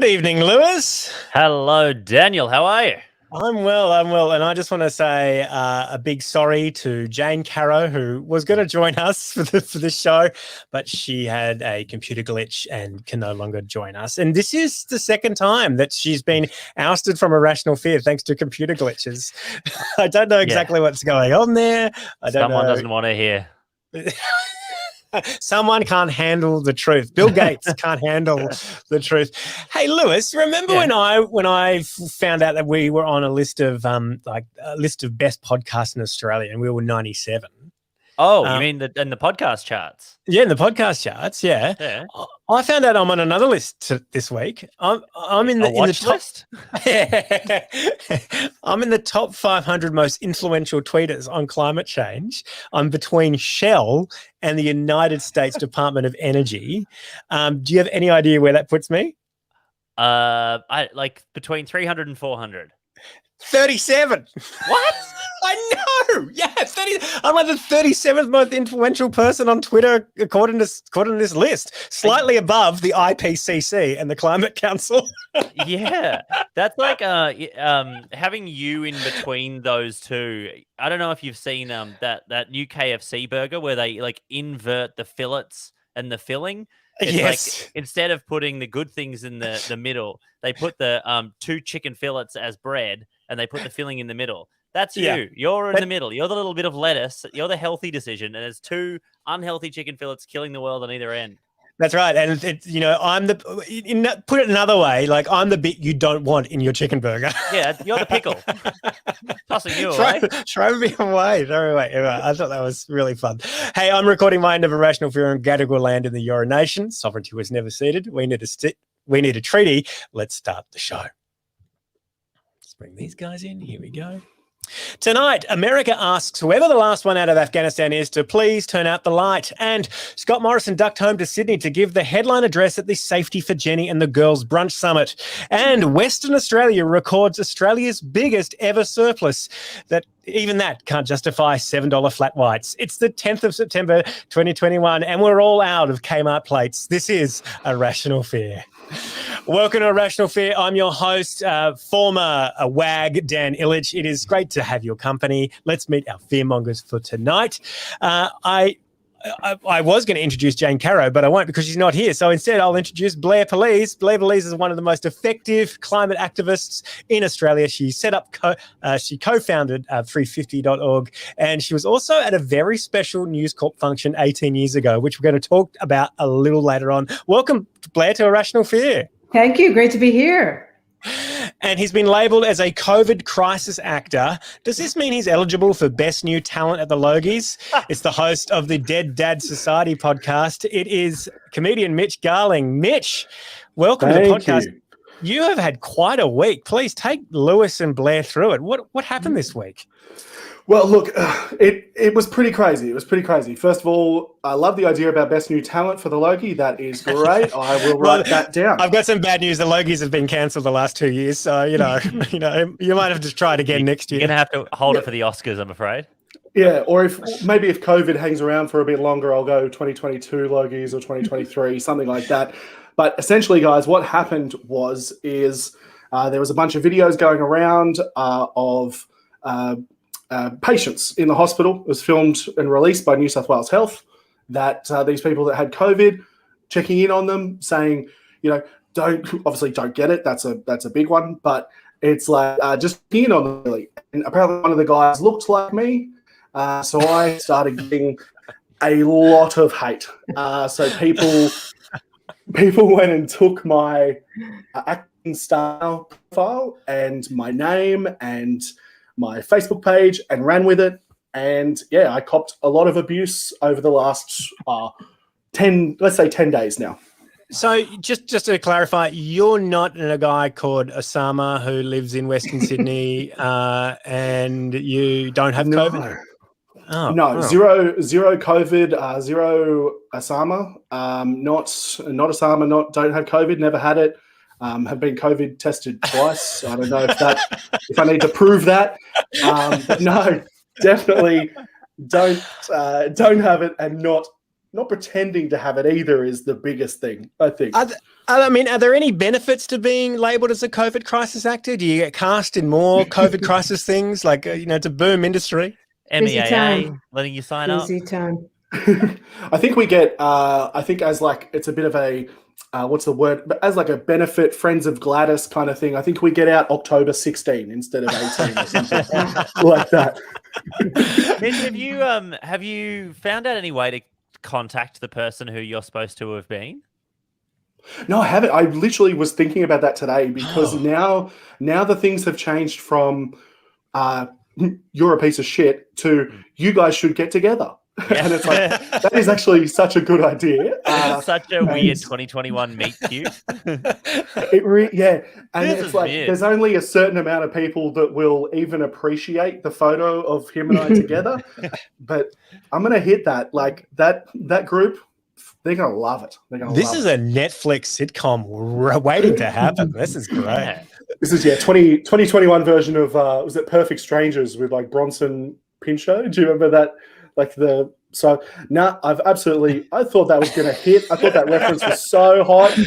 Good evening, Lewis. Hello, Daniel. How are you? I'm well, and I just want to say a big sorry to Jane Caro, who was going to join us for the show, but she had a computer glitch and can no longer join us. And this is the second time that she's been ousted from Irrational Fear thanks to computer glitches. I don't know exactly what's going on there. Someone doesn't want to hear. Someone can't handle the truth. Bill Gates can't handle the truth. Hey, Lewis, remember when I found out that we were on a list of best podcasts in Australia, and we were 97? Oh, you mean in the podcast charts? Yeah, in the podcast charts. Yeah. I found out I'm on another list this week. I'm in the top list. I'm in the top 500 most influential tweeters on climate change. I'm between Shell and the United States Department of Energy. Do you have any idea where that puts me? I like between 300 and 400. 37. What? I know. Yeah, 30. I'm like the 37th most influential person on Twitter according to this list, slightly above the IPCC and the Climate Council. Yeah, that's like having you in between those two. I don't know if you've seen that new KFC burger where they like invert the fillets and the filling. It's like instead of putting the good things in the middle, they put the 2 chicken fillets as bread and they put the filling in the middle. That's you. Yeah. You're in the middle. You're the little bit of lettuce. You're the healthy decision. And there's 2 unhealthy chicken fillets killing the world on either end. That's right. And I'm put it another way, like I'm the bit you don't want in your chicken burger. Yeah, you're the pickle. Tossing you away. Throw me away. I thought that was really fun. Hey, I'm recording my end of Irrational Fear in Gadigal land in the Eora Nation. Sovereignty was never ceded. We need a treaty. Let's start the show. Let's bring these guys in. Here we go. Tonight, America asks whoever the last one out of Afghanistan is to please turn out the light. And Scott Morrison ducked home to Sydney to give the headline address at the Safety for Jenny and the Girls Brunch Summit. And Western Australia records Australia's biggest ever surplus. That can't justify $7 flat whites. It's the 10th of September 2021, and we're all out of Kmart plates. This is Irrational Fear. Welcome to Irrational Fear. I'm your host, former WAG Dan Ilic. It is great to have your company. Let's meet our fearmongers for tonight. I was going to introduce Jane Caro, but I won't because she's not here. So instead, I'll introduce Blair Palese. Blair Palese is one of the most effective climate activists in Australia. She she co-founded 350.org, and she was also at a very special News Corp function 18 years ago, which we're going to talk about a little later on. Welcome, Blair, to Irrational Fear. Thank you. Great to be here. And he's been labelled as a COVID crisis actor. Does this mean he's eligible for Best New Talent at the Logies? It's the host of the Dead Dad Society podcast. It is comedian Mitch Garling. Mitch, welcome to the podcast. You have had quite a week. Please take Lewis and Blair through it. What happened this week? Well, look, it was pretty crazy. First of all, I love the idea about Best New Talent for the Logie. That is great. I will write that down. I've got some bad news. The Logies have been cancelled the last 2 years, so you might have to try it again next year. You're gonna have to hold it for the Oscars, I'm afraid. Yeah, or if COVID hangs around for a bit longer, I'll go 2022 Logies or 2023, something like that. But essentially, guys, what happened is there was a bunch of videos going around of patients in the hospital. It was filmed and released by New South Wales Health that these people that had COVID, checking in on them, saying, don't get it. That's a big one, but it's like just checking in on them really. And apparently one of the guys looked like me, so I started getting a lot of hate. So people went and took my acting style profile and my name and my Facebook page and ran with it. And I copped a lot of abuse over the last 10 days now. So just to clarify, you're not a guy called Osama who lives in Western Sydney and you don't have COVID? No. Zero COVID, zero Osama, not Osama, don't have COVID, never had it. Have been COVID tested twice. I don't know if I need to prove that. But no, definitely don't have it and not not pretending to have it either is the biggest thing, I think. Are there any benefits to being labelled as a COVID crisis actor? Do you get cast in more COVID crisis things? Like, it's a boom industry. Busy MEAA time. letting you sign up. Busy time. I think we get, I think as like, it's a bit of a, what's the word? But as like a benefit, Friends of Gladys kind of thing. I think we get out October 16 instead of 18 or something like that. Mitch, have you found out any way to contact the person who you're supposed to have been? No, I haven't. I literally was thinking about that today because now the things have changed from you're a piece of shit to you guys should get together. Yeah. And it's like, that is actually such a good idea. Such a weird 2021 meet cute. Yeah. And This it's is like, weird. there's only a certain amount of people that will even appreciate the photo of him and I together. But I'm going to hit that. Like that group, they're going to love it. They're going to This is a Netflix sitcom waiting to happen. This is great. Yeah. This is 2021 version of was it Perfect Strangers with like Bronson Pinchot? Do you remember that? I thought that was going to hit. I thought that reference was so hot.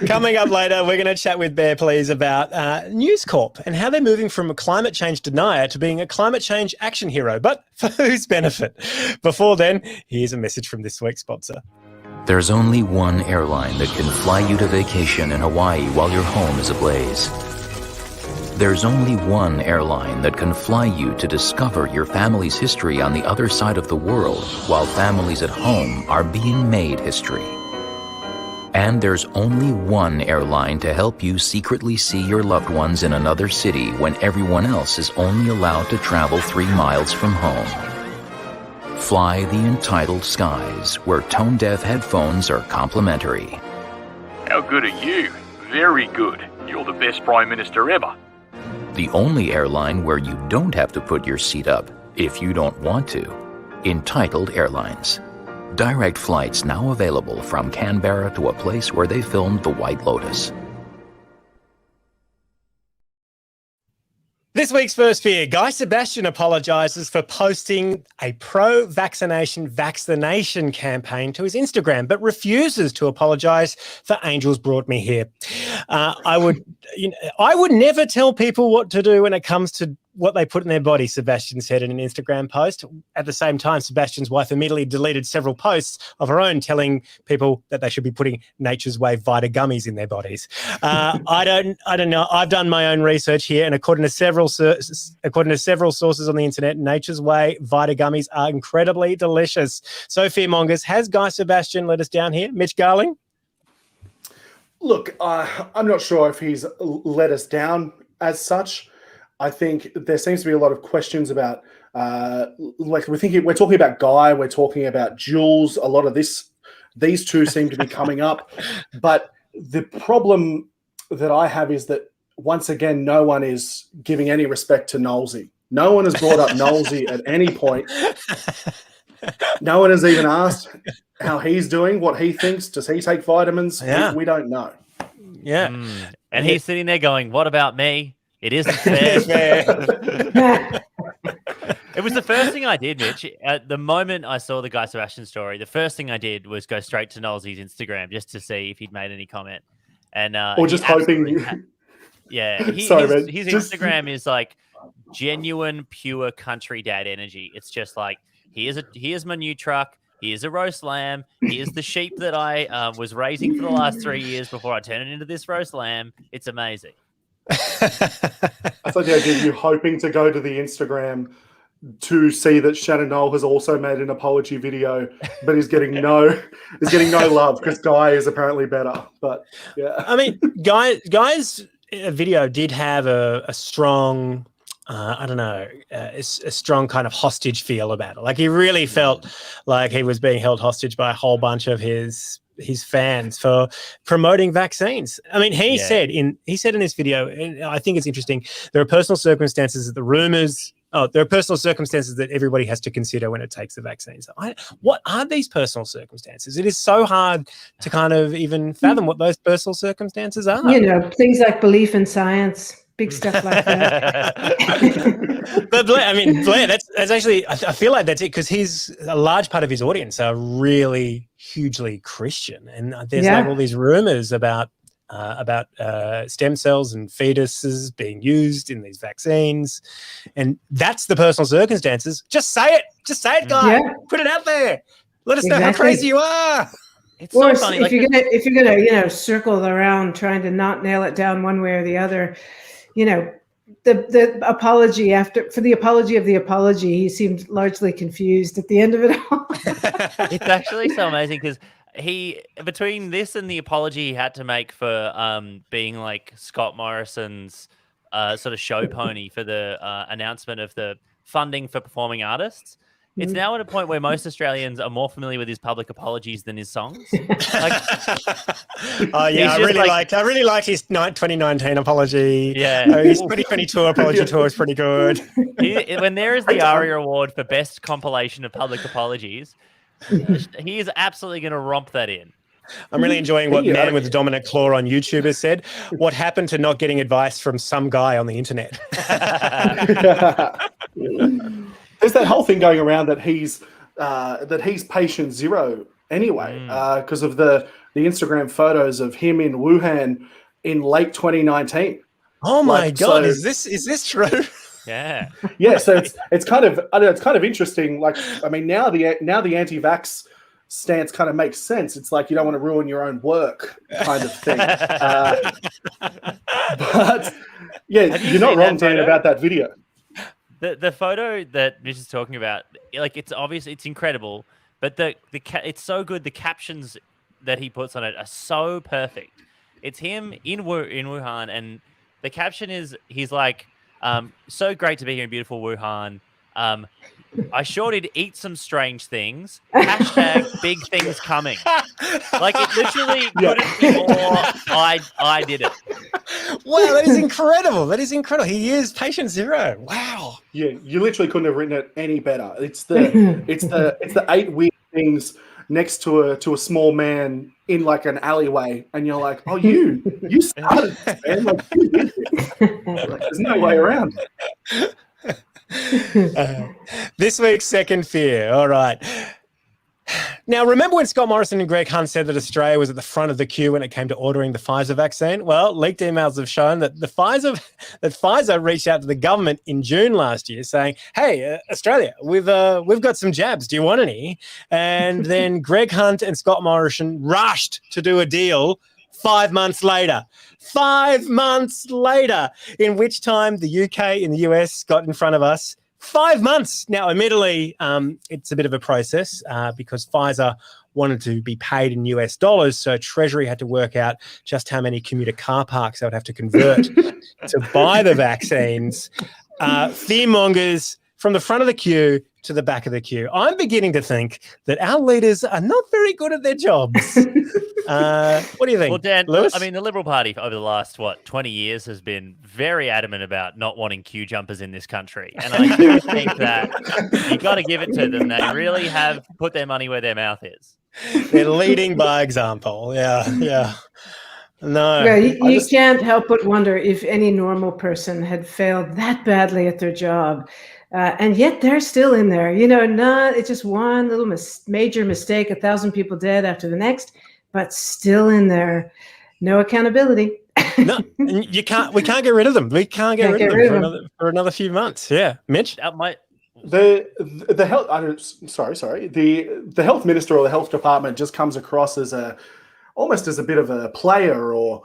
Coming up later, we're going to chat with Blair, please, about News Corp and how they're moving from a climate change denier to being a climate change action hero, but for whose benefit? Before then, here's a message from this week's sponsor. There's only one airline that can fly you to vacation in Hawaii while your home is ablaze. There's only one airline that can fly you to discover your family's history on the other side of the world while families at home are being made history. And there's only one airline to help you secretly see your loved ones in another city when everyone else is only allowed to travel 3 miles from home. Fly the Entitled Skies, where tone-deaf headphones are complimentary. How good are you? Very good. You're the best Prime Minister ever. The only airline where you don't have to put your seat up if you don't want to. Entitled Airlines. Direct flights now available from Canberra to a place where they filmed The White Lotus. This week's First Fear, Guy Sebastian apologises for posting a pro-vaccination vaccination campaign to his Instagram, but refuses to apologise for Angels Brought Me Here. I would never tell people what to do when it comes to what they put in their body, Sebastian said in an Instagram post. At the same time, Sebastian's wife immediately deleted several posts of her own telling people that they should be putting Nature's Way Vita gummies in their bodies. I don't know. I've done my own research here, and according to several sources on the internet, Nature's Way Vita gummies are incredibly delicious. So, Fearmongers, has Guy Sebastian let us down here? Mitch Garling? Look, I'm not sure if he's let us down as such. I think there seems to be a lot of questions about, we're talking about Guy, we're talking about Jules. A lot of these two seem to be coming up. But the problem that I have is that, once again, no one is giving any respect to Knowlesy. No one has brought up Knowlesy at any point. No one has even asked how he's doing, what he thinks. Does he take vitamins? Yeah. We don't know. Yeah. And he's sitting there going, what about me? It isn't fair. It was the first thing I did, Mitch. At the moment I saw the Guy Sebastian story, the first thing I did was go straight to Knowlesy's Instagram just to see if he'd made any comment. And or just hoping. His Instagram is like genuine, pure country dad energy. It's just like, here's my new truck. Here's a roast lamb. Here's the sheep that I was raising for the last 3 years before I turn it into this roast lamb. It's amazing. I thought the idea of you hoping to go to the Instagram to see that Shannon Knoll has also made an apology video, but is getting no love because Guy is apparently better. But yeah, I mean, Guy's video did have a strong, a strong kind of hostage feel about it. Like he really felt like he was being held hostage by a whole bunch of his fans for promoting vaccines. I mean, he said in this video, and I think it's interesting, there are personal circumstances that everybody has to consider when it takes the vaccine. So what are these personal circumstances? It is so hard to kind of even fathom what those personal circumstances are. Things like belief in science. big stuff like that. But Blair, that's actually, I feel like that's it, because a large part of his audience are really hugely Christian, and there's like all these rumors about stem cells and fetuses being used in these vaccines, and that's the personal circumstances. Just say it, guy. Yeah. Put it out there. Let us know how crazy you are. It's Or so funny. if you're gonna circle around trying to not nail it down one way or the other, the apology for the apology of the apology, he seemed largely confused at the end of it all. It's actually so amazing because between this and the apology he had to make for being like Scott Morrison's sort of show pony for the announcement of the funding for performing artists, it's now at a point where most Australians are more familiar with his public apologies than his songs. Oh yeah, I really liked his 2019 apology. Yeah, his 2022 apology tour is pretty good. When there is the ARIA Award for best compilation of public apologies, he is absolutely going to romp that in. I'm really enjoying what Man with the Dominant Claw on YouTube has said. What happened to not getting advice from some guy on the internet? There's that whole thing going around that he's patient zero anyway, because of the Instagram photos of him in Wuhan in late 2019. Oh my God! Is this true? Yeah. Yeah. So it's kind of interesting. Like, I mean, now the anti-vax stance kind of makes sense. It's like you don't want to ruin your own work, kind of thing. But yeah, you're not wrong, Dan, about that video. The photo that Mitch is talking about, like, it's obvious, it's incredible, but it's so good. The captions that he puts on it are so perfect. It's him in Wuhan, and the caption is, he's like, so great to be here in beautiful Wuhan. I sure did eat some strange things. # big things coming. Like, it literally couldn't be more. I did it. Wow, that is incredible. He is patient zero. Wow. Yeah, you literally couldn't have written it any better. It's the 8 weird things next to a small man in like an alleyway, and you're like, oh, you started this, man. Like, you did this. Like, there's no way around it. This week's second fear. All right. Now, remember when Scott Morrison and Greg Hunt said that Australia was at the front of the queue when it came to ordering the Pfizer vaccine? Well, leaked emails have shown that Pfizer reached out to the government in June last year saying, hey, Australia, we've got some jabs. Do you want any? And then Greg Hunt and Scott Morrison rushed to do a deal 5 months later. 5 months later, in which time the UK and the US got in front of us. 5 months. Now, admittedly, it's a bit of a process because Pfizer wanted to be paid in US dollars, so Treasury had to work out just how many commuter car parks they would have to convert to buy the vaccines. Fearmongers from the front of the queue to the back of the queue. I'm beginning to think that our leaders are not very good at their jobs. What do you think? Well, Dan, Lewis? I mean, the Liberal Party over the last, 20 years has been very adamant about not wanting queue jumpers in this country. And I do think that you got to give it to them. They really have put their money where their mouth is. They're leading by example. Yeah. No. Yeah, you can't help but wonder if any normal person had failed that badly at their job. And yet they're still in there. It's just one little major mistake, 1,000 people dead after the next, but still in there. No accountability. No, we can't get rid of them. We can't get rid of them for another few months. Yeah. Mitch? The health minister or the health department just comes across as almost as a bit of a player, or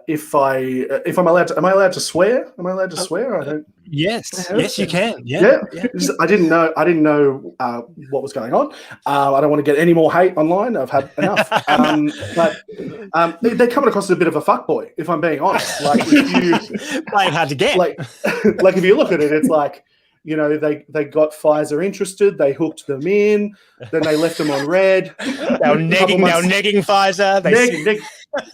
if I'm allowed to, am I allowed to swear? Am I allowed to swear? I don't. Yes, you can. Yeah. I didn't know what was going on. I don't want to get any more hate online. I've had enough. But they're coming across as a bit of a fuckboy, if I'm being honest. Like, if you playing hard to get. Like if you look at it, it's like, they got Pfizer interested. They hooked them in. Then they left them on red. Now negging Pfizer.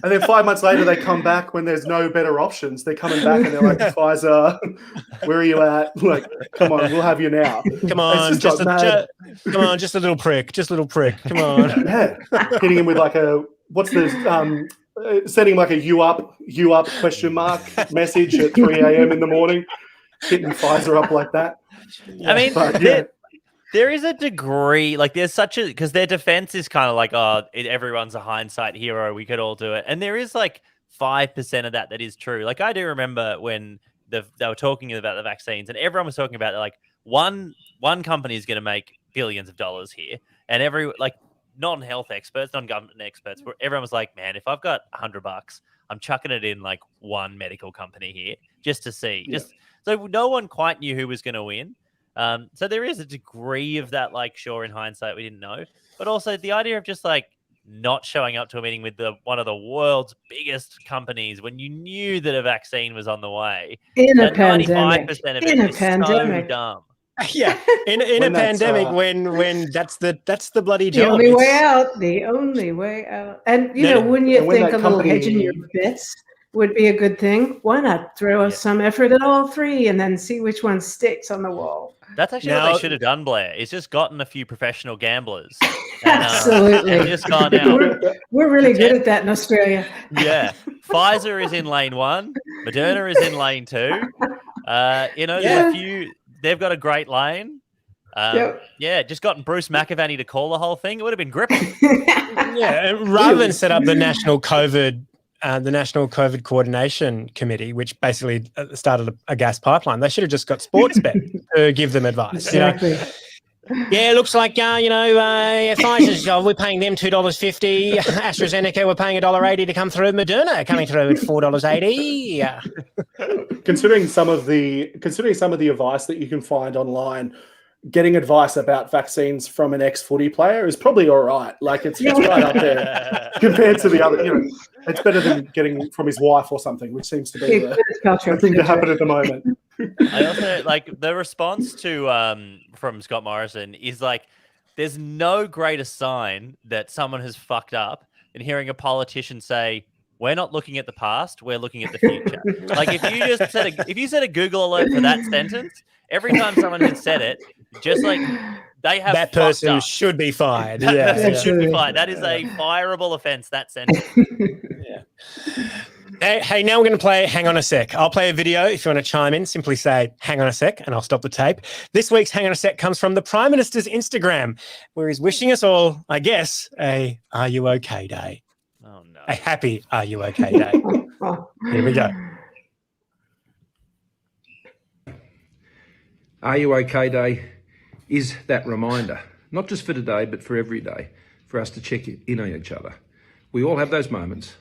And then 5 months later, they come back when there's no better options. They're coming back and they're like, Pfizer, where are you at? Like, come on, we'll have you now. Come on, just a little prick. Come on. Yeah, hitting him with like what's this? sending like a you up question mark message at 3 a.m. in the morning, hitting Pfizer up like that. I mean, But, yeah. there is a degree, like there's such a, because their defense is kind of like, everyone's a hindsight hero. We could all do it. And there is like 5% of that is true. Like I do remember when they were talking about the vaccines and everyone was talking about like one company is going to make billions of dollars here. And non-health experts, non-government experts, where everyone was like, man, if I've got $100, I'm chucking it in like one medical company here just to see. Yeah. So no one quite knew who was going to win. So there is a degree of that, like, sure, in hindsight, we didn't know. But also the idea of just like not showing up to a meeting with one of the world's biggest companies when you knew that a vaccine was on the way. In a pandemic. 95% of In it a is pandemic. so dumb. Yeah, in a When that's, pandemic, when that's the bloody The job. only way It's- out. The only way out. And No, no. wouldn't you And when think a that little company- hedging your bets would be a good thing? Why not throw Yeah. some effort at all three and then see which one sticks on the wall? That's actually what Now- they should have done, Blair. Is just gotten a few professional gamblers. And Absolutely. just gone out. We're really good at that in Australia. Yeah. Pfizer is in lane 1. Moderna is in lane 2. There's a few. They've got a great lane. Yep. Yeah, just gotten Bruce McAvaney to call the whole thing. It would have been gripping. Yeah, and rather than set up the national COVID coordination committee, which basically started a gas pipeline, they should have just got Sportsbet to give them advice. Exactly. Yeah, it looks like Pfizer's. We're paying them $2.50. AstraZeneca, we're paying $1.80 to come through. Moderna coming through at $4.80. Yeah. Considering some of the advice that you can find online, getting advice about vaccines from an ex-footy player is probably all right. Like it's right up there compared to the other. It's better than getting from his wife or something, which seems to be the thing to happen at the moment. I also like the response to from Scott Morrison is like, there's no greater sign that someone has fucked up than hearing a politician say, "We're not looking at the past, we're looking at the future." Like if you set a Google alert for that sentence, every time someone had said it, just like they have that person should be fired. That person Yeah. should be fired. That is a fireable offense. That sentence. Hey, now we're going to play Hang On A Sec. I'll play a video. If you want to chime in, simply say Hang On A Sec and I'll stop the tape. This week's Hang On A Sec comes from the Prime Minister's Instagram, where he's wishing us all, I guess, a Are You OK Day. Oh, no. A happy Are You OK Day. Here we go. Are You OK Day is that reminder, not just for today, but for every day, for us to check in on each other. We all have those moments.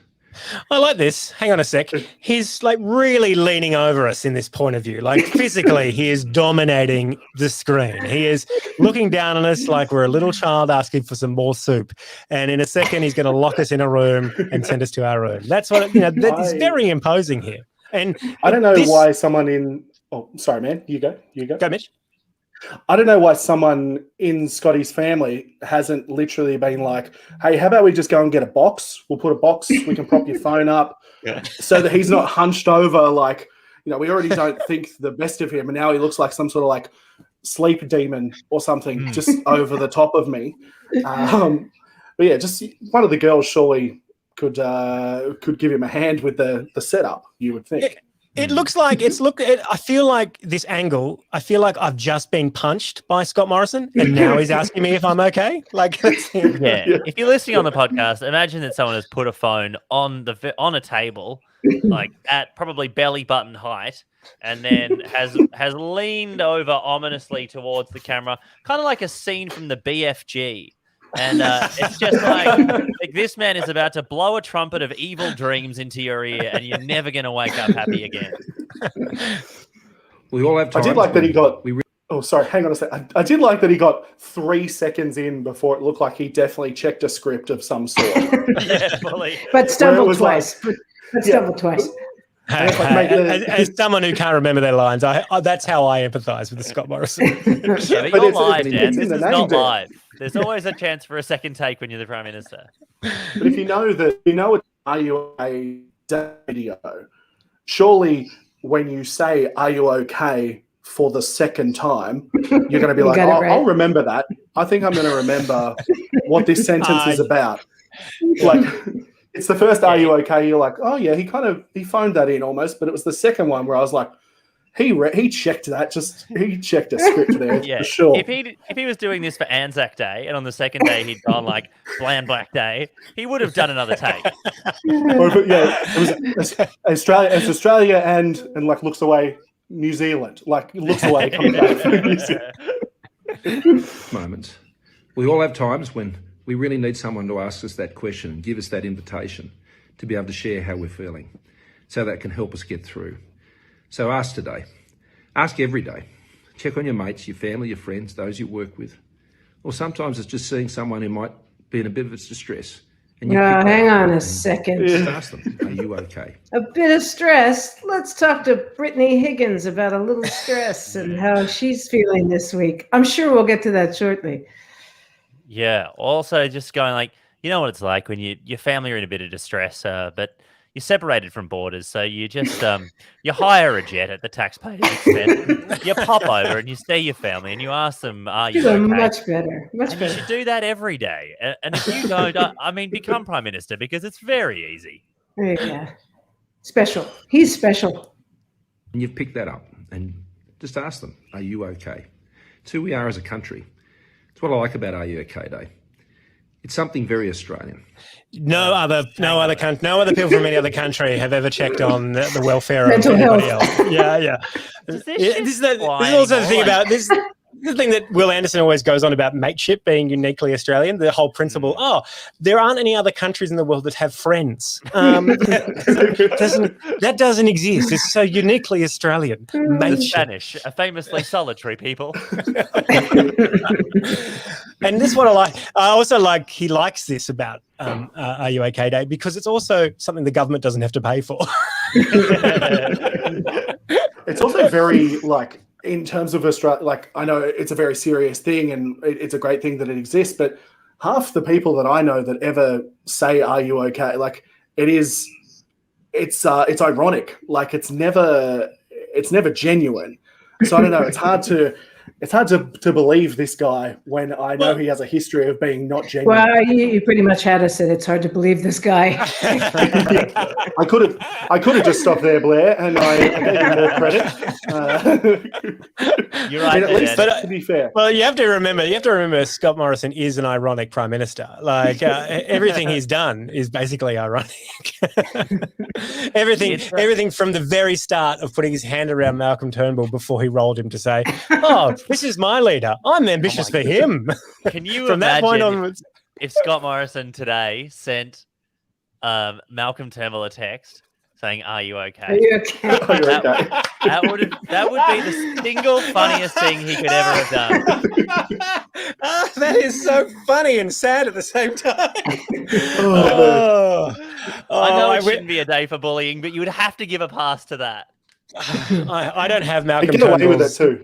I like this. Hang on a sec. He's like really leaning over us in this point of view. Like physically, he is dominating the screen. He is looking down on us like we're a little child asking for some more soup. And in a second, he's going to lock us in a room and send us to our room. That's what, it's very imposing here. And I don't know why someone in... Oh, sorry, man. You go. Go, Mitch. I don't know why someone in Scotty's family hasn't literally been like, hey, how about we just go and get a box? We'll put a box, we can prop your phone up so that he's not hunched over like, we already don't think the best of him. And now he looks like some sort of like sleep demon or something just over the top of me. But yeah, just one of the girls surely could give him a hand with the setup, you would think. Yeah. It looks like I feel like this angle, I feel like I've just been punched by Scott Morrison and now he's asking me if I'm okay. Like, yeah. If you're listening on the podcast, imagine that someone has put a phone on a table, like at probably belly button height, and then has leaned over ominously towards the camera, kind of like a scene from the BFG. And it's just like this man is about to blow a trumpet of evil dreams into your ear, and you're never going to wake up happy again. We all have I times. did like that he got... We Oh, sorry. Hang on a sec. I did like that he got 3 seconds in before it looked like he definitely checked a script of some sort. Yeah, fully. But stumbled was twice. But stumbled twice. As someone who can't remember their lines, that's how I empathise with the Scott Morrison. Yeah, but But you're it's live, in Dan. the This is name, not Dan. live. There's always a chance for a second take when you're the Prime Minister. But if it's Are You a Day video, surely when you say, are you okay for the second time, you're going to be like, got it right. I'll remember that. I think I'm going to remember what this sentence is about. Like, it's the first "Are you okay?" You're like, oh yeah, he phoned that in almost, but it was the second one where I was like, he checked that. He checked a script there for sure. If he was doing this for Anzac Day, and on the second day he'd gone like Bland Black Day, he would have done another take. Or it was Australia and like looks away New Zealand, like looks away coming back from New Zealand. Moments. We all have times when we really need someone to ask us that question and give us that invitation to be able to share how we're feeling, so that can help us get through. So ask today. Ask every day. Check on your mates, your family, your friends, those you work with. Or sometimes it's just seeing someone who might be in a bit of distress. And hang on a second. Just ask them, are you okay? A bit of stress. Let's talk to Brittany Higgins about a little stress and how she's feeling this week. I'm sure we'll get to that shortly. Yeah. Also, just going like, you know what it's like when your family are in a bit of distress, but you're separated from borders, so you just you hire a jet at the taxpayer's expense. You pop over and you see your family and you ask them, "Are you okay?" Much better. You should do that every day. And if you don't, become prime minister, because it's very easy. There you go. Special. He's special. And you've picked that up, and just ask them, "Are you okay?" It's who we are as a country. It's what I like about Are You OK Day. It's something very Australian. No other people from any other country have ever checked on the welfare of anybody else. Yeah. This is also the thing about this. The thing that Will Anderson always goes on about mateship being uniquely Australian, the whole principle, there aren't any other countries in the world that have friends. That doesn't exist. It's so uniquely Australian. Mateship. Spanish, a famously solitary people. And this is what I like. I also like he likes this about Are You OK Day, because it's also something the government doesn't have to pay for. It's also very like, in terms of Australia, like I know it's a very serious thing and it's a great thing that it exists, but half the people that I know that ever say "Are you okay?" like it's ironic. Like it's never genuine. So I don't know. It's hard to believe this guy when I know he has a history of being not genuine. Well, you pretty much had us at it's hard to believe this guy. I could have just stopped there, Blair, and I gave you more credit. You're right. At least, to be fair. Well, you have to remember Scott Morrison is an ironic prime minister. Like everything he's done is basically ironic. Everything from the very start of putting his hand around Malcolm Turnbull before he rolled him to say, "Oh, this is my leader. I'm ambitious for him." Can you from that point onwards? If Scott Morrison today sent Malcolm Turnbull a text saying, "Are you okay?" Are you okay? That would be the single funniest thing he could ever have done. That is so funny and sad at the same time. I know it shouldn't be a day for bullying, but you would have to give a pass to that. I don't have Malcolm Get away with it Turnbull's. too.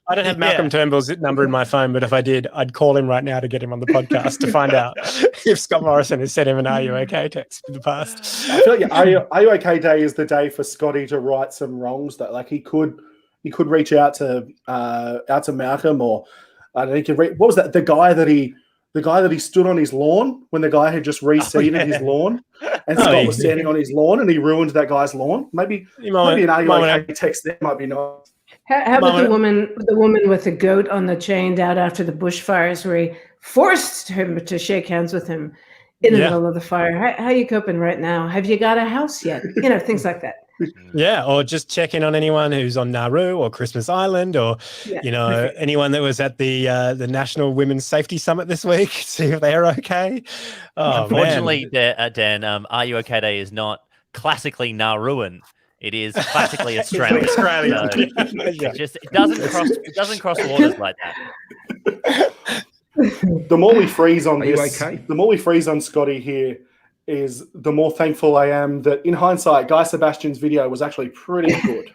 I don't have Malcolm Turnbull's number in my phone, but if I did, I'd call him right now to get him on the podcast to find out if Scott Morrison has sent him an "Are you okay?" text in the past. I feel like Are you OK Day is the day for Scotty to right some wrongs. That like he could reach out to Malcolm, or I don't know, he could what was that? The guy that he stood on his lawn when the guy had just reseeded his lawn, and Scott was standing on his lawn and he ruined that guy's lawn. Maybe an "Are you OK?" text there might be nice. How about the woman with the goat on the chain out after the bushfires, where he forced him to shake hands with him in the middle of the fire? How are you coping right now? Have you got a house yet? Things like that. Yeah, or just check in on anyone who's on Nauru or Christmas Island, or anyone that was at the National Women's Safety Summit this week. See if they're okay. Unfortunately, Dan, "Are You OK Day" is not classically Nauruan. It is classically Australian. So it doesn't cross waters like that. The more we freeze on okay? The more we freeze on Scotty here, is the more thankful I am that in hindsight, Guy Sebastian's video was actually pretty good.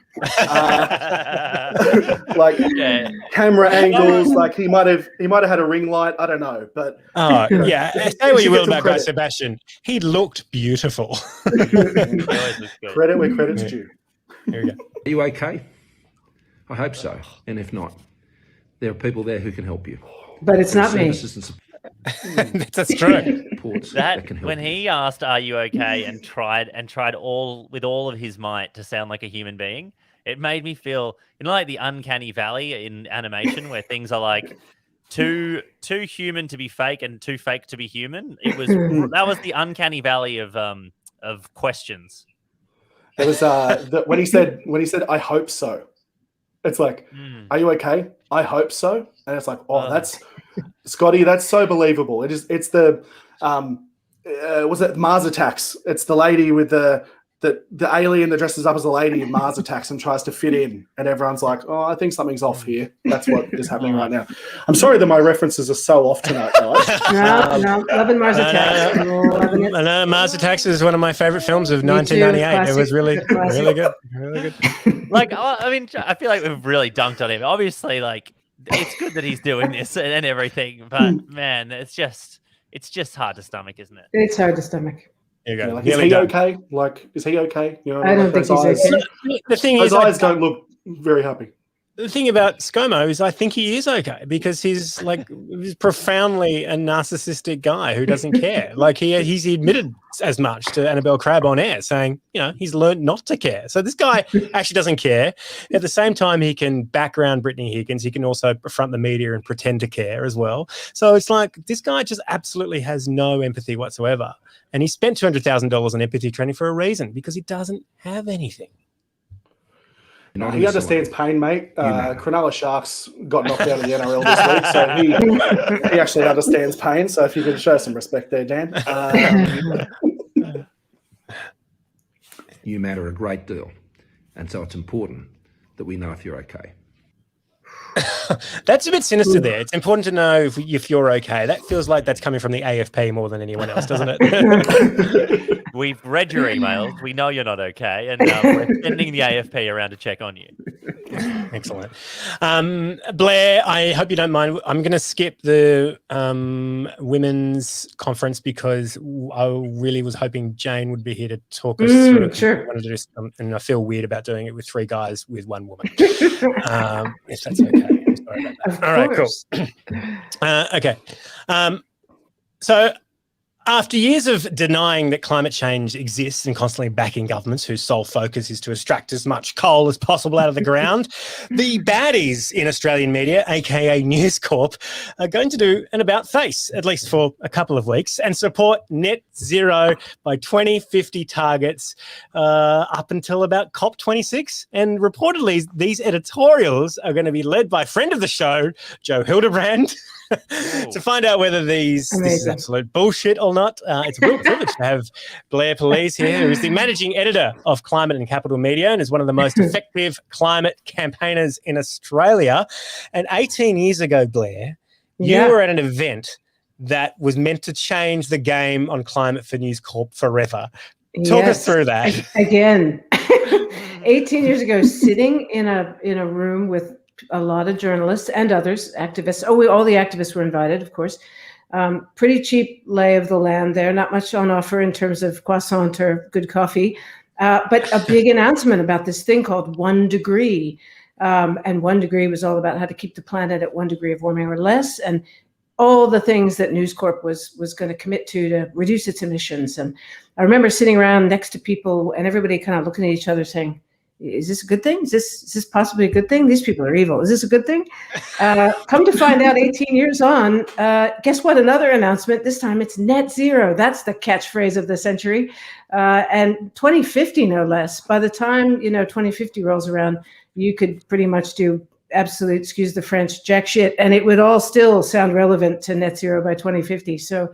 Camera angles, like he might have had a ring light. I don't know, but say what you will about Guy Sebastian. He looked beautiful. Credit where credit's due. Here we go. Are you okay? I hope so. And if not, there are people there who can help you. But it's not me. That's true. Reports that can That help. when he asked, "Are you okay?" and tried all with all of his might to sound like a human being, it made me feel, like the uncanny valley in animation where things are like too human to be fake and too fake to be human. That was the uncanny valley of questions. It was when he said, "I hope so." It's like, "Are you okay?" "I hope so." And it's like, "Oh, that's Scotty. That's so believable." It's the was it Mars Attacks? It's the lady with the alien that dresses up as a lady in Mars Attacks and tries to fit in, and everyone's like, "Oh, I think something's off here." That's what is happening right now. I'm sorry that my references are so off tonight, guys. No, loving Mars Attacks. Loving it. I know Mars Attacks is one of my favorite films of Me too, 1998. It was classic, really, classic. really good. Really good. Like, I mean, I feel like we've really dunked on him. Obviously, like, it's good that he's doing this and everything, but man, it's just hard to stomach, isn't it? It's hard to stomach. There you go. Like, is Nearly he done. okay? Like, is he okay? You know, I don't like think those he's eyes, okay. The thing those is, eyes don't look very happy. the thing about ScoMo is I think he is okay because he's like he's profoundly a narcissistic guy who doesn't care. Like he's admitted as much to Annabelle Crabb on air, saying, he's learned not to care. So this guy actually doesn't care. At the same time, he can background Brittany Higgins. He can also front the media and pretend to care as well. So it's like this guy just absolutely has no empathy whatsoever. And he spent $200,000 on empathy training for a reason, because he doesn't have anything. He understands pain, mate. Cronulla Sharks got knocked out of the NRL this week, so he actually understands pain. So if you could show some respect there, Dan. You matter a great deal, and so it's important that we know if you're okay. That's a bit sinister there. It's important to know if you're okay. That feels like that's coming from the AFP more than anyone else, doesn't it? We've read your emails. We know you're not okay, and we're sending the AFP around to check on you. Excellent. Blair, I hope you don't mind. I'm going to skip the women's conference because I really was hoping Jane would be here to talk us through it. Sure. I wanted to do some, and I feel weird about doing it with three guys with one woman. If that's okay. I'm sorry about that. All right, cool. Okay. So after years of denying that climate change exists and constantly backing governments whose sole focus is to extract as much coal as possible out of the ground, the baddies in Australian media, aka News Corp, are going to do an about-face, at least for a couple of weeks, and support net zero by 2050 targets up until about COP26. And reportedly, these editorials are going to be led by friend of the show, Joe Hildebrand. To find out whether this is absolute bullshit or not, it's a real privilege to have Blair Palese here, who is the managing editor of Climate and Capital Media and is one of the most effective climate campaigners in Australia. And 18 years ago, Blair, you were at an event that was meant to change the game on climate for News Corp forever. Talk us through that. Again, 18 years ago, sitting in a room with a lot of journalists and others, activists. All the activists were invited, of course. Pretty cheap lay of the land there, not much on offer in terms of croissant or good coffee, but a big announcement about this thing called 1 degree. And 1 degree was all about how to keep the planet at 1 degree of warming or less, and all the things that News Corp was going to commit to reduce its emissions. And I remember sitting around next to people and everybody kind of looking at each other saying, is this a good thing? Is this possibly a good thing? These people are evil. Is this a good thing? Come to find out 18 years on, guess what? Another announcement. This time it's net zero. That's the catchphrase of the century. And 2050, no less. By the time, 2050 rolls around, you could pretty much do absolute, excuse the French, jack shit, and it would all still sound relevant to net zero by 2050. So,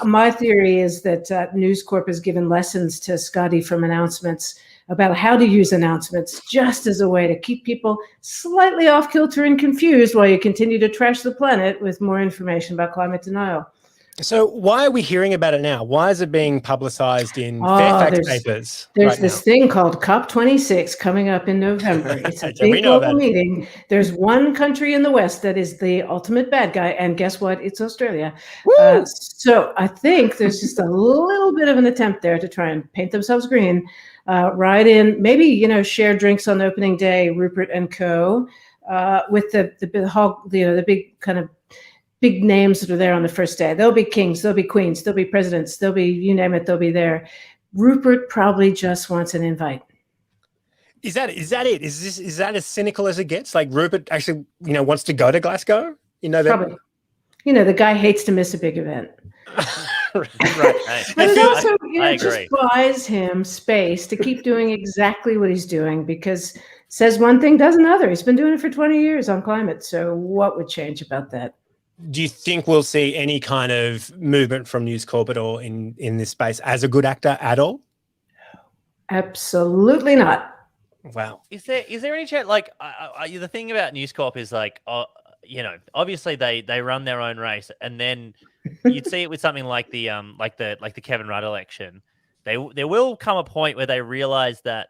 my theory is that News Corp has given lessons to Scotty from announcements about how to use announcements just as a way to keep people slightly off kilter and confused while you continue to trash the planet with more information about climate denial. So why are we hearing about it now? Why is it being publicized in Fairfax papers? There's this thing called COP26 coming up in November. It's a big global meeting. There's one country in the West that is the ultimate bad guy, and guess what? It's Australia. So I think there's just a little bit of an attempt there to try and paint themselves green. Ride in, maybe, share drinks on opening day, Rupert and co. With the big kind of big names that are there on the first day. There'll be kings, there'll be queens, there'll be presidents, there'll be, you name it, they'll be there. Rupert probably just wants an invite. Is that it? Is that as cynical as it gets? Like Rupert actually, wants to go to Glasgow in November? Probably. The guy hates to miss a big event. Right. But it also, I just agree. buys him space to keep doing exactly what he's doing, because says one thing, does another. He's been doing it for 20 years on climate. So what would change about that? Do you think we'll see any kind of movement from News Corp at all in this space as a good actor at all? Absolutely not. Wow. Is there any chance? Like, the thing about News Corp is like, obviously they run their own race, and then you'd see it with something like the Kevin Rudd election. There will come a point where they realize that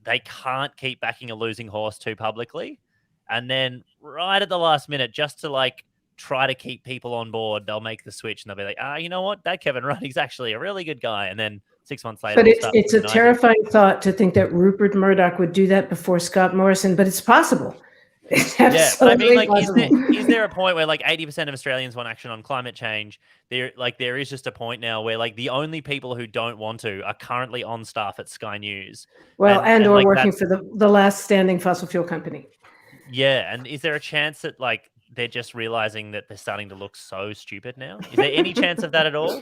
they can't keep backing a losing horse too publicly, and then right at the last minute, just to like try to keep people on board, they'll make the switch and they'll be like, you know what, that Kevin Rudd, he's actually a really good guy, and then 6 months later. But it's a terrifying thought to think that Rupert Murdoch would do that before Scott Morrison, but it's possible. It's absolutely possible. Is there a point where like 80% of Australians want action on climate change? There is just a point now where like the only people who don't want to are currently on staff at Sky News. Well, and or like working for the last standing fossil fuel company. Yeah, and is there a chance that like they're just realizing that they're starting to look so stupid now? Is there any chance of that at all?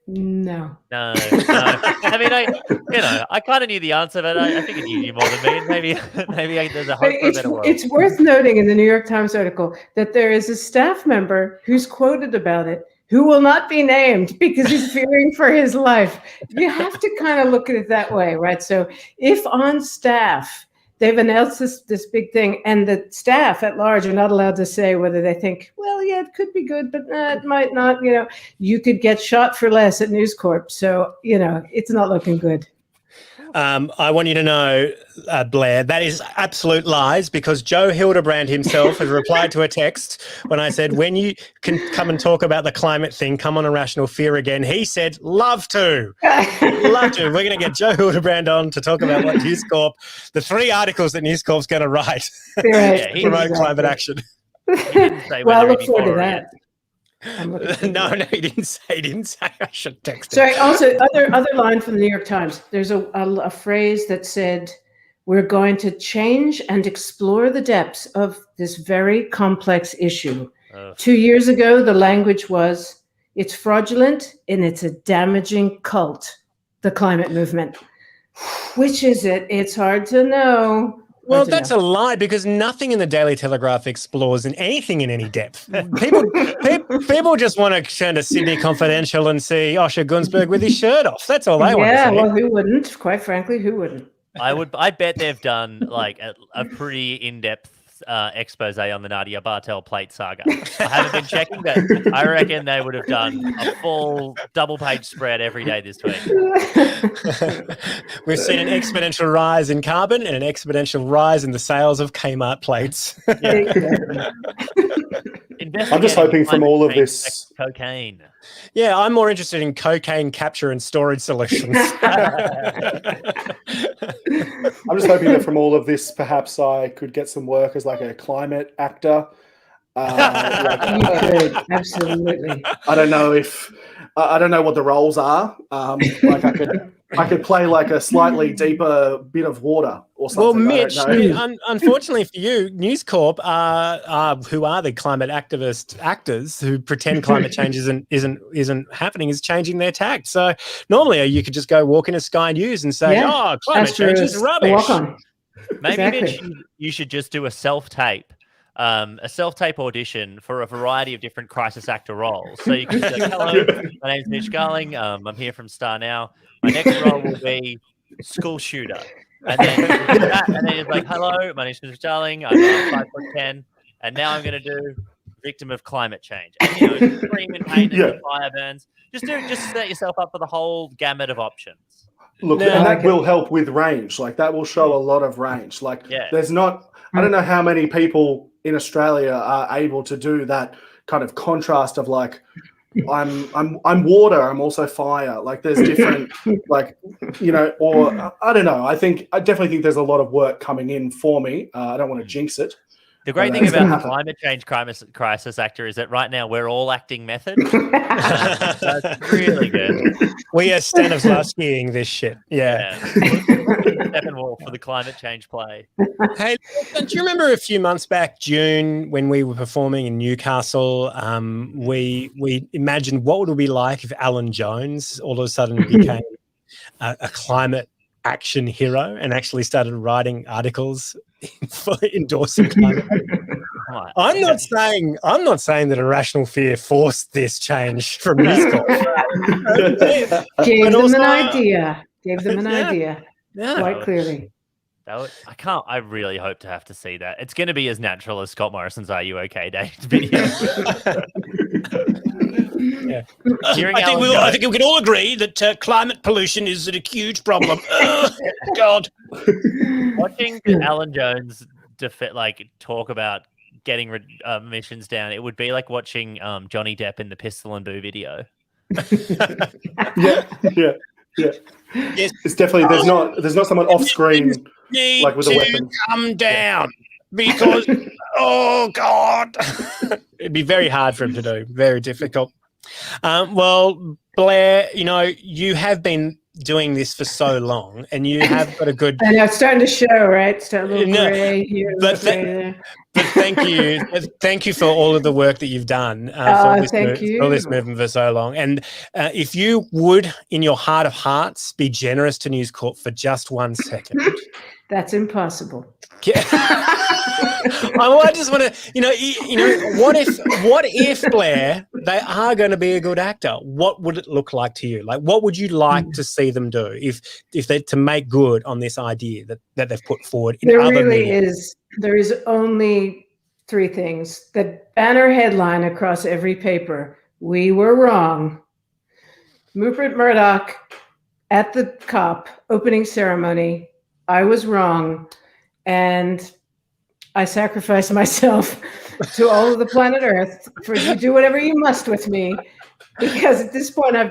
No. I mean, I kind of knew the answer, but I think I knew you more than me. And maybe there's a hope for a better world. It's worth noting in the New York Times article that there is a staff member who's quoted about it who will not be named because he's fearing for his life. You have to kind of look at it that way, right? So if on staff they've announced this big thing, and the staff at large are not allowed to say whether they think, well, yeah, it could be good, but it might not. You could get shot for less at News Corp. So, it's not looking good. I want you to know, Blair, that is absolute lies, because Joe Hildebrand himself has replied to a text when I said, when you can come and talk about the climate thing, come on Irrational Fear again. He said, love to. Love to. We're going to get Joe Hildebrand on to talk about what News Corp, the 3 articles that News Corp's going to write Right. to promote climate action. Well, I look forward to that. No, he didn't say I should text him. Sorry, also, other line from the New York Times. There's a phrase that said, we're going to change and explore the depths of this very complex issue. 2 years ago, the language was, it's fraudulent and it's a damaging cult, the climate movement. Which is it? It's hard to know. Well, that's a lie, because nothing in the Daily Telegraph explores anything in any depth. People just want to turn to Sydney Confidential and see Osher Gunsberg with his shirt off. That's all they want to see. Yeah, well, who wouldn't? Quite frankly, who wouldn't? I bet they've done like a pretty in-depth expose on the Nadia Bartel plate saga. I haven't been checking, but I reckon they would have done a full double-page spread every day this week. We've seen an exponential rise in carbon and an exponential rise in the sales of Kmart plates. I'm just hoping from all of this cocaine. Yeah, I'm more interested in cocaine capture and storage solutions. I'm just hoping that from all of this, perhaps I could get some work as like a climate actor. Absolutely. I don't know what the roles are. Like I could play like a slightly deeper bit of water or something. Well, Mitch, unfortunately for you, News Corp who are the climate activist actors who pretend climate change isn't happening, is changing their tact. So normally you could just go walk into Sky News and say, climate change is rubbish. Welcome. Maybe Exactly. Mitch, you should just do a self-tape audition for a variety of different crisis actor roles. So you can say, hello, my name's Mitch Garling. I'm here from Star Now. My next role will be school shooter. And then it's like, hello, my name's Mitch Garling. I'm 5'10", and now I'm going to do victim of climate change. And scream in pain as the fire burns. Just set yourself up for the whole gamut of options. Look, and that will help with range. Like that will show a lot of range. Like there's not, I don't know how many people in Australia are able to do that kind of contrast of like, I'm water, I'm also fire. Like there's different, like, or I don't know. I definitely think there's a lot of work coming in for me. I don't want to jinx it. The great thing about the climate change crisis actor is that right now we're all acting method. That's really good. We are Stanislavskiing this shit. Yeah. Steppenwolf for the climate change play. Hey, don't you remember a few months back, June, when we were performing in Newcastle? We imagined what would it be like if Alan Jones all of a sudden became a climate action hero and actually started writing articles for endorsing climate. I'm not saying that Irrational Fear forced this change from News Corp. Gave them an idea. Quite clearly. I really hope to have to see that. It's going to be as natural as Scott Morrison's "Are You Okay" Day video. Yeah. I think we can all agree that climate pollution is a huge problem. God. Watching Alan Jones talk about getting emissions down, it would be like watching Johnny Depp in the Pistol and Boo video. Yeah. Yes. It's definitely there's not someone off screen like with a weapon. Come down because oh God, it'd be very hard for him to do. Very difficult. Well, Blair, you have been doing this for so long, and you have got a good. I know it's starting to show, right? Start a little gray here, but thank you for all of the work that you've done for this movement for so long. And if you would, in your heart of hearts, be generous to News Corp for just 1 second. That's impossible. Yeah. I just want to, what if Blair, they are going to be a good actor? What would it look like to you? Like, what would you like to see them do if they to make good on this idea that they've put forward in other media? There is only 3 things. The banner headline across every paper: "We were wrong." Rupert Murdoch at the COP opening ceremony. I was wrong, and I sacrifice myself to all of the planet Earth for you do whatever you must with me, because at this point I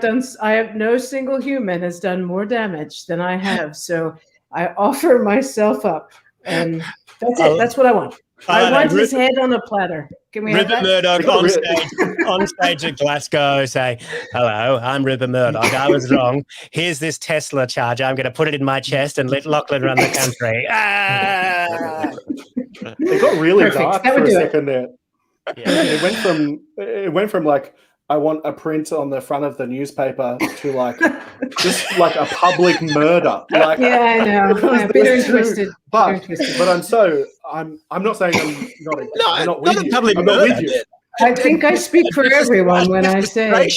have no single human has done more damage than I have. So I offer myself up, and that's it. That's what I want. I want his head on a platter. Can we have that? Rupert Murdoch on stage at Glasgow say, "Hello, I'm Rupert Murdoch. I was wrong. Here's this Tesla charger. I'm going to put it in my chest and let Lachlan run the country." It got really dark for a second there. Yeah. It went from like, I want a print on the front of the newspaper to like just like a public murder. Like, yeah, I know. Bitter and twisted. But I'm not saying I'm not with you. Public I'm murder. not with you. I think I speak for everyone when I say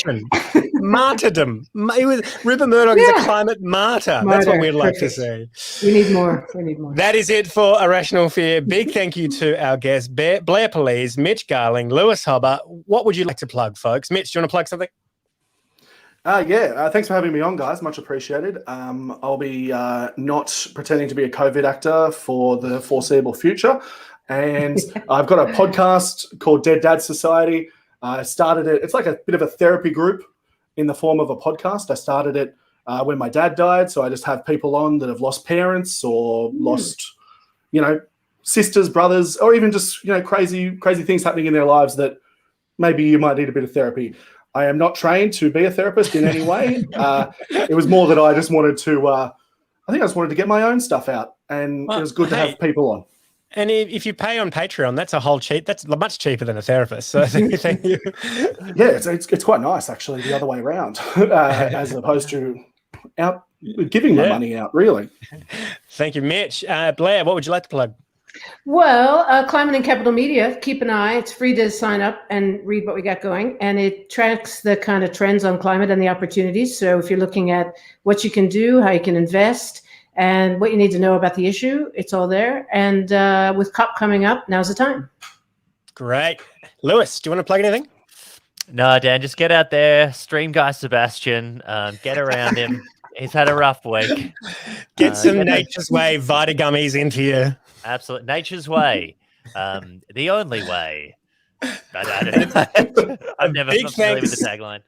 martyrdom. Rupert Murdoch is a climate martyr. That's what we'd like to see. We need more. That is it for Irrational Fear. Big thank you to our guests, Blair Palese, Mitch Garling, Lewis Hobba. What would you like to plug, folks? Mitch, do you want to plug something? Thanks for having me on, guys. Much appreciated. I'll be not pretending to be a COVID actor for the foreseeable future. And I've got a podcast called Dead Dad Society. I started it. It's like a bit of a therapy group in the form of a podcast. I started it when my dad died. So I just have people on that have lost parents or lost, sisters, brothers, or even just, crazy things happening in their lives that maybe you might need a bit of therapy. I am not trained to be a therapist in any way. It was more that I just wanted to, get my own stuff out. And it was good to have people on. And if you pay on Patreon, that's much cheaper than a therapist. So thank you. Yeah, it's quite nice actually, the other way around, as opposed to giving my money out. Really. Thank you, Mitch. Blair, what would you like to plug? Well, Climate and Capital Media. Keep an eye. It's free to sign up and read what we got going, and it tracks the kind of trends on climate and the opportunities. So if you're looking at what you can do, how you can invest, and what you need to know about the issue, it's all there. And with COP coming up, now's the time. Great. Lewis, do you want to plug anything? No, Dan, just get out there, stream Guy Sebastian, get around him. He's had a rough week. Get some Nature's Way Vita gummies into you. Absolutely. Nature's Way. The only way. I'm never familiar with the tagline.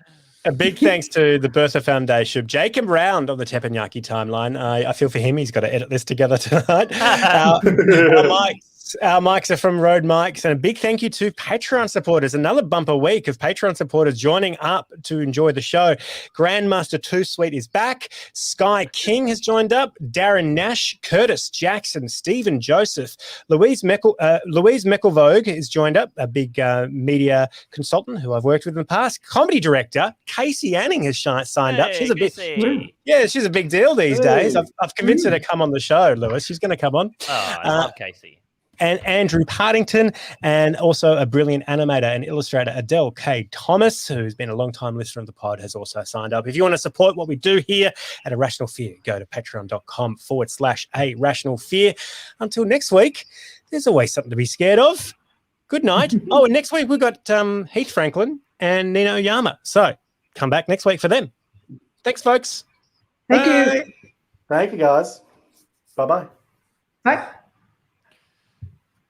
A big thanks to the Bertha Foundation. Jacob Round on the Teppanyaki timeline. I feel for him. He's got to edit this together tonight. Our mics Our mics are from Rode Mics, and a big thank you to Patreon supporters. Another bumper week of Patreon supporters joining up to enjoy the show. Grandmaster Too Sweet is back. Sky King has joined up. Darren Nash, Curtis Jackson, Stephen Joseph, Louise Meckelvogue has joined up, a big media consultant who I've worked with in the past. Comedy director Casey Anning has signed up. She's a bit, she's a big deal these days. I've convinced her to come on the show, Lewis. She's going to come on. Oh, I love Casey. And Andrew Partington, and also a brilliant animator and illustrator, Adele K. Thomas, who's been a long-time listener of the pod, has also signed up. If you want to support what we do here at A Rational Fear, go to patreon.com/A Rational Fear. Until next week, there's always something to be scared of. Good night. Oh, and next week we've got Heath Franklin and Nino Yama. So come back next week for them. Thanks, folks. Thank you. Thank you, guys. Bye-bye. Bye.